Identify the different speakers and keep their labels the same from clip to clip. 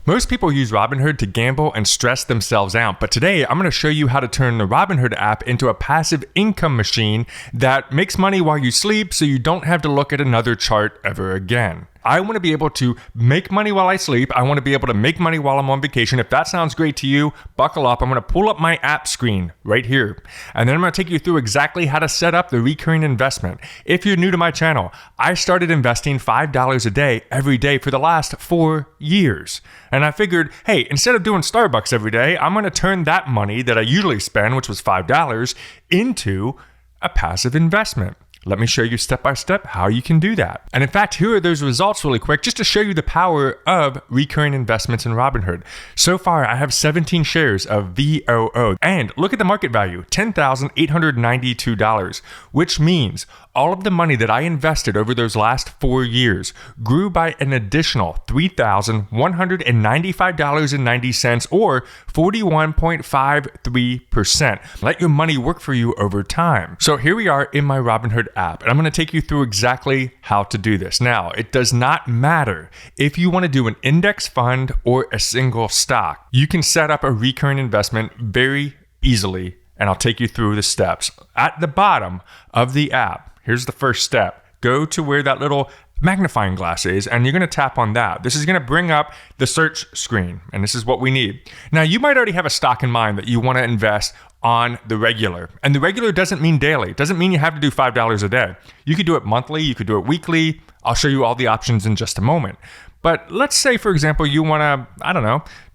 Speaker 1: Most people use Robinhood to gamble and stress themselves out, but today I'm going to show you how to turn the Robinhood app into a passive income machine that makes money while you sleep so you don't have to look at another chart ever again. I want to be able to make money while I sleep. I want to be able to make money while I'm on vacation. If that sounds great to you, buckle up. I'm going to pull up my app screen right here. And then I'm going to take you through exactly how to set up the recurring investment. If you're new to my channel, I started investing $5 a day every day for the last 4 years. And I figured, hey, instead of doing Starbucks every day, I'm going to turn that money that I usually spend, which was $5, into a passive investment. Let me show you step by step how you can do that. And in fact, here are those results really quick, just to show you the power of recurring investments in Robinhood. So far, I have 17 shares of VOO. And look at the market value, $10,892, which means all of the money that I invested over those last 4 years grew by an additional $3,195.90 or 41.53%. Let your money work for you over time. So here we are in my Robinhood app, and I'm going to take you through exactly how to do this. Now, it does not matter if you want to do an index fund or a single stock. You can set up a recurring investment very easily, and I'll take you through the steps. At the bottom of the app, here's the first step. Go to where that little magnifying glass is, and you're going to tap on that. This is going to bring up the search screen, and this is what we need. Now, you might already have a stock in mind that you want to invest on the regular. And the regular doesn't mean daily. It doesn't mean you have to do $5 a day. You could do it monthly. You could do it weekly. I'll show you all the options in just a moment. But let's say, for example, you want to,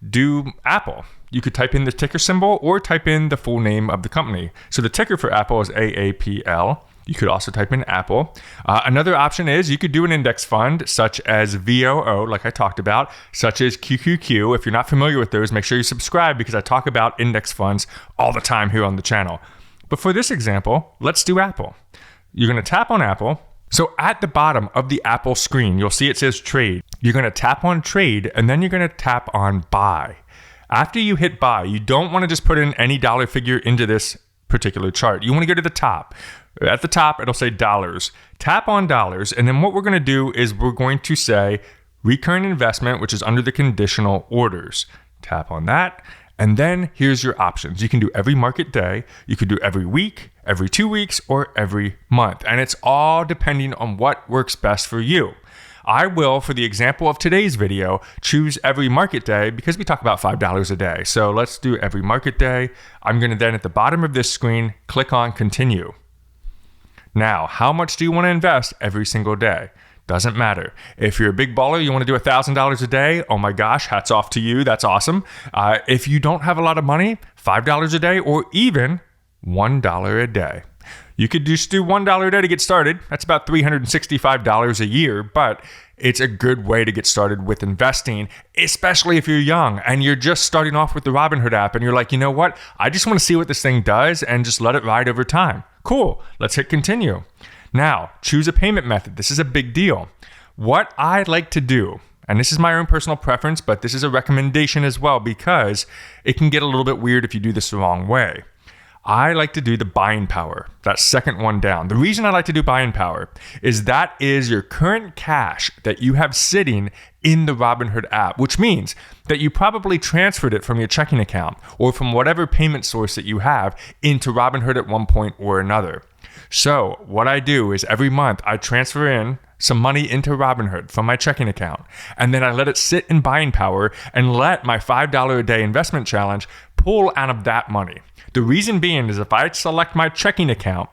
Speaker 1: do Apple. You could type in the ticker symbol or type in the full name of the company. So the ticker for Apple is AAPL. You could also type in Apple. Another option is you could do an index fund such as VOO, like I talked about, such as QQQ. If you're not familiar with those, make sure you subscribe because I talk about index funds all the time here on the channel. But for this example, let's do Apple. You're going to tap on Apple. So at the bottom of the Apple screen, you'll see it says trade. You're going to tap on trade, and then you're going to tap on buy. After you hit buy, you don't want to just put in any dollar figure into this particular chart. You want to go to the top. At the top, it'll say dollars. Tap on dollars, and then what we're going to do is we're going to say recurring investment, which is under the conditional orders. Tap on that, and then here's your options. You can do every market day, you could do every week, every 2 weeks, or every month, and it's all depending on what works best for you. I will, for the example of today's video, choose every market day because we talk about $5 a day. So let's do every market day. I'm going to then at the bottom of this screen, click on continue. Now, how much do you want to invest every single day? Doesn't matter. If you're a big baller, you want to do $1,000 a day, oh my gosh, hats off to you. That's awesome. If you don't have a lot of money, $5 a day or even $1 a day. You could just do $1 a day to get started. That's about $365 a year, but it's a good way to get started with investing, especially if you're young and you're just starting off with the Robinhood app and you're like, you know what? I just want to see what this thing does and just let it ride over time. Cool. Let's hit continue. Now, choose a payment method. This is a big deal. What I like to do, and this is my own personal preference, but this is a recommendation as well because it can get a little bit weird if you do this the wrong way. I like to do the buying power, that second one down. The reason I like to do buying power is that is your current cash that you have sitting in the Robinhood app, which means that you probably transferred it from your checking account or from whatever payment source that you have into Robinhood at one point or another. So what I do is every month I transfer in some money into Robinhood from my checking account, and then I let it sit in buying power and let my $5 a day investment challenge pull out of that money. The reason being is if I select my checking account,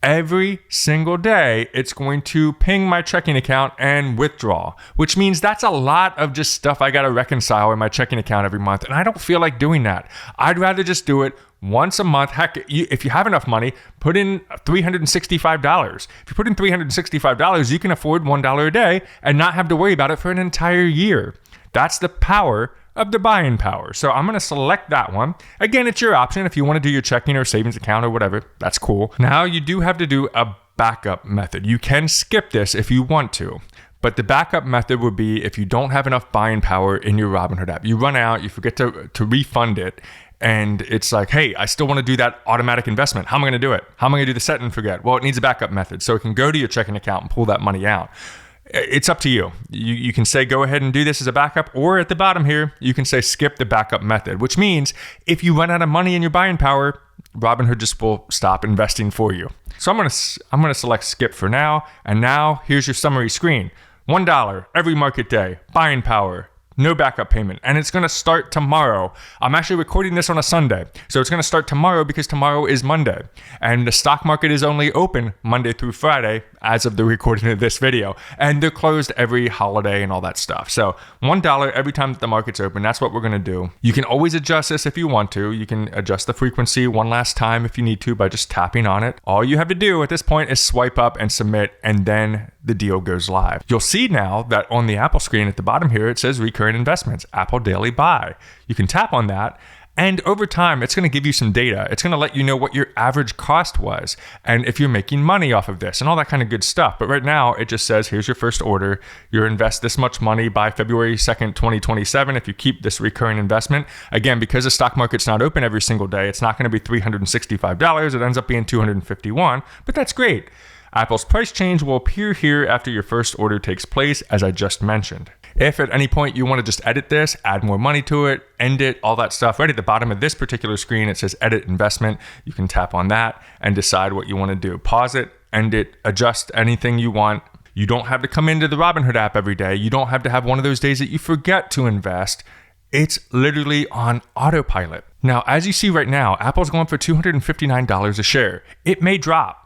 Speaker 1: every single day, it's going to ping my checking account and withdraw, which means that's a lot of just stuff I got to reconcile in my checking account every month. And I don't feel like doing that. I'd rather just do it once a month. Heck, if you have enough money, put in $365. If you put in $365, you can afford $1 a day and not have to worry about it for an entire year. That's the power of the buying power. So I'm going to select that one. Again, it's your option. If you want to do your checking or savings account or whatever, that's cool. Now you do have to do a backup method. You can skip this if you want to, but the backup method would be if you don't have enough buying power in your Robinhood app. You run out, you forget to refund it, and it's like, hey, I still want to do that automatic investment. How am I going to do it? How am I going to do the set and forget? Well, it needs a backup method. So it can go to your checking account and pull that money out. It's up to you. You can say go ahead and do this as a backup, or at the bottom here, you can say skip the backup method, which means if you run out of money in your buying power, Robinhood just will stop investing for you. So I'm gonna select skip for now, and now here's your summary screen. $1 every market day, buying power, no backup payment, and it's going to start tomorrow. I'm actually recording this on a Sunday, so it's going to start tomorrow because tomorrow is Monday, and the stock market is only open Monday through Friday as of the recording of this video, and they're closed every holiday and all that stuff. So $1 every time that the market's open, that's what we're going to do. You can always adjust this if you want to. You can adjust the frequency one last time if you need to by just tapping on it. All you have to do at this point is swipe up and submit, and then the deal goes live. You'll see now that on the Apple screen at the bottom here, it says recurring investments, Apple Daily Buy. You can tap on that, and over time, it's going to give you some data. It's going to let you know what your average cost was, and if you're making money off of this, and all that kind of good stuff. But right now, it just says, here's your first order. You'll invest this much money by February 2nd, 2027 if you keep this recurring investment. Again, because the stock market's not open every single day, it's not going to be $365. It ends up being $251, but that's great. Apple's price change will appear here after your first order takes place, as I just mentioned. If at any point you want to just edit this, add more money to it, end it, all that stuff, right at the bottom of this particular screen, it says edit investment. You can tap on that and decide what you want to do. Pause it, end it, adjust anything you want. You don't have to come into the Robinhood app every day. You don't have to have one of those days that you forget to invest. It's literally on autopilot. Now, as you see right now, Apple's going for $259 a share. It may drop.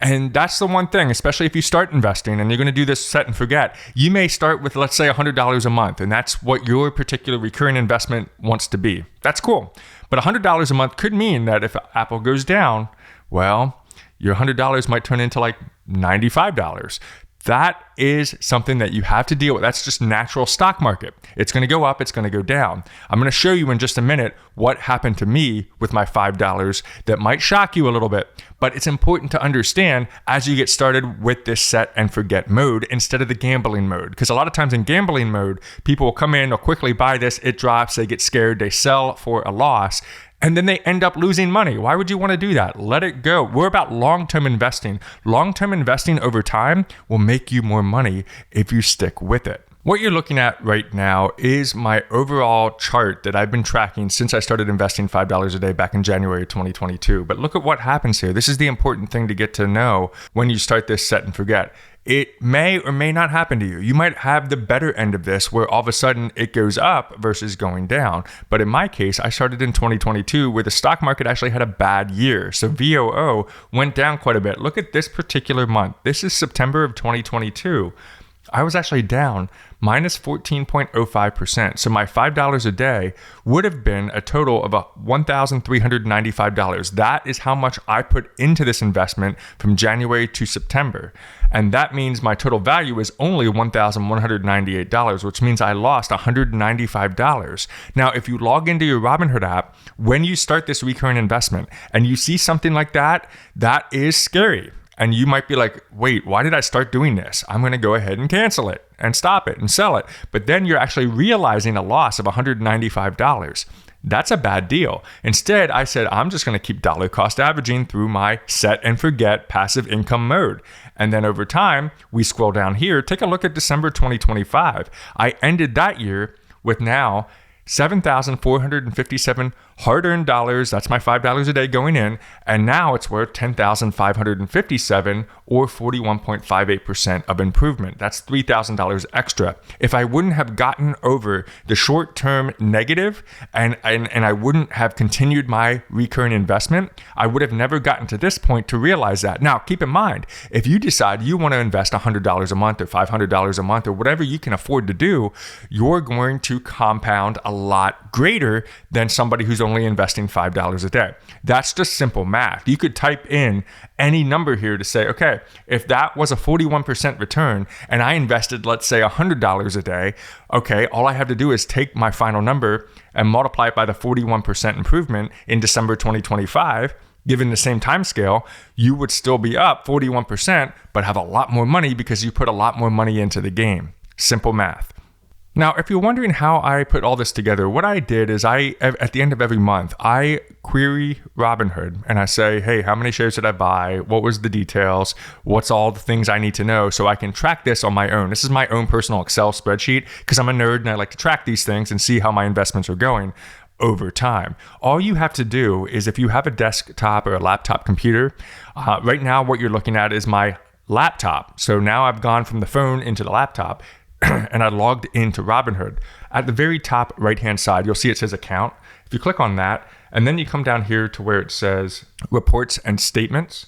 Speaker 1: And that's the one thing, especially if you start investing and you're going to do this set and forget. You may start with, let's say, $100 a month, and that's what your particular recurring investment wants to be. That's cool. But $100 a month could mean that if Apple goes down, well, your $100 might turn into like $95. That is something that you have to deal with. That's just natural stock market. It's going to go up, it's going to go down. I'm going to show you in just a minute what happened to me with my $5 that might shock you a little bit, but it's important to understand as you get started with this set and forget mode instead of the gambling mode. Because a lot of times in gambling mode, people will come in, they'll quickly buy this, it drops, they get scared, they sell for a loss, and then they end up losing money. Why would you want to do that? Let it go. We're about long-term investing. Long-term investing over time will make you more money if you stick with it. What you're looking at right now is my overall chart that I've been tracking since I started investing $5 a day back in January 2022. But look at what happens here. This is the important thing to get to know when you start this set and forget. It may or may not happen to you. You might have the better end of this where all of a sudden it goes up versus going down. But in my case, I started in 2022 where the stock market actually had a bad year. So VOO went down quite a bit. Look at this particular month. This is September of 2022. I was actually down minus 14.05%. So my $5 a day would have been a total of $1,395. That is how much I put into this investment from January to September. And that means my total value is only $1,198, which means I lost $195. Now, if you log into your Robinhood app, when you start this recurring investment and you see something like that, that is scary. And you might be like, wait, why did I start doing this? I'm going to go ahead and cancel it and stop it and sell it. But then you're actually realizing a loss of $195. That's a bad deal. Instead, I said, I'm just going to keep dollar cost averaging through my set and forget passive income mode. And then over time, we scroll down here, take a look at December 2025. I ended that year with now $7,457 hard-earned dollars. That's my $5 a day going in. And now it's worth $10,557 or 41.58% of improvement. That's $3,000 extra. If I wouldn't have gotten over the short-term negative and I wouldn't have continued my recurring investment, I would have never gotten to this point to realize that. Now, keep in mind, if you decide you want to invest $100 a month or $500 a month or whatever you can afford to do, you're going to compound a lot greater than somebody who's only investing $5 a day. That's just simple math. You could type in any number here to say, okay, if that was a 41% return and I invested, let's say $100 a day, okay, all I have to do is take my final number and multiply it by the 41% improvement in December 2025. Given the same time scale, you would still be up 41%, but have a lot more money because you put a lot more money into the game. Simple math. Now, if you're wondering how I put all this together, what I did is at the end of every month, I query Robinhood and I say, hey, how many shares did I buy? What was the details? What's all the things I need to know so I can track this on my own? This is my own personal Excel spreadsheet because I'm a nerd and I like to track these things and see how my investments are going over time. All you have to do is, if you have a desktop or a laptop computer, right now what you're looking at is my laptop. So now I've gone from the phone into the laptop and I logged into Robinhood. At the very top right-hand side, you'll see it says account. If you click on that, and then you come down here to where it says reports and statements,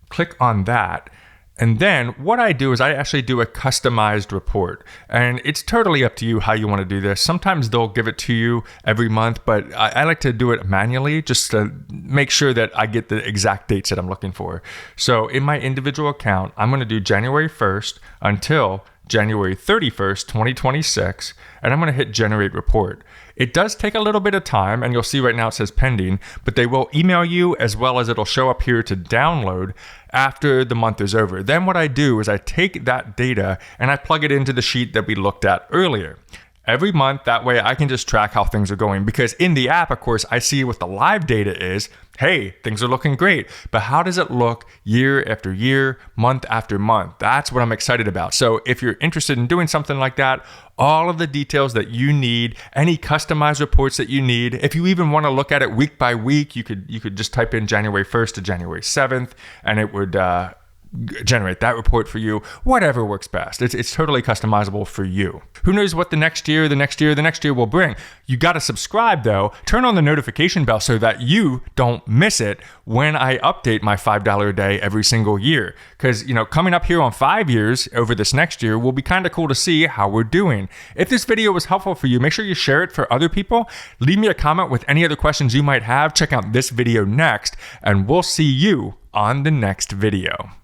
Speaker 1: click on that. And then what I do is I actually do a customized report. And it's totally up to you how you want to do this. Sometimes they'll give it to you every month, but I like to do it manually just to make sure that I get the exact dates that I'm looking for. So in my individual account, I'm going to do January 1st until January 31st, 2026, and I'm going to hit generate report. It does take a little bit of time, and you'll see right now it says pending, but they will email you as well as it'll show up here to download after the month is over. Then what I do is I take that data and I plug it into the sheet that we looked at earlier. Every month, that way I can just track how things are going, because in the app, of course, I see what the live data is. Hey, things are looking great, but how does it look year after year, month after month? That's what I'm excited about. So if you're interested in doing something like that, all of the details that you need, any customized reports that you need, if you even want to look at it week by week, you could just type in January 1st to January 7th, and it would generate that report for you. Whatever works best. It's totally customizable for you. Who knows what the next year will bring. You got to subscribe though. Turn on the notification bell so that you don't miss it when I update my $5 a day every single year. Because, coming up here on 5 years over this next year will be kind of cool to see how we're doing. If this video was helpful for you, make sure you share it for other people. Leave me a comment with any other questions you might have. Check out this video next, and we'll see you on the next video.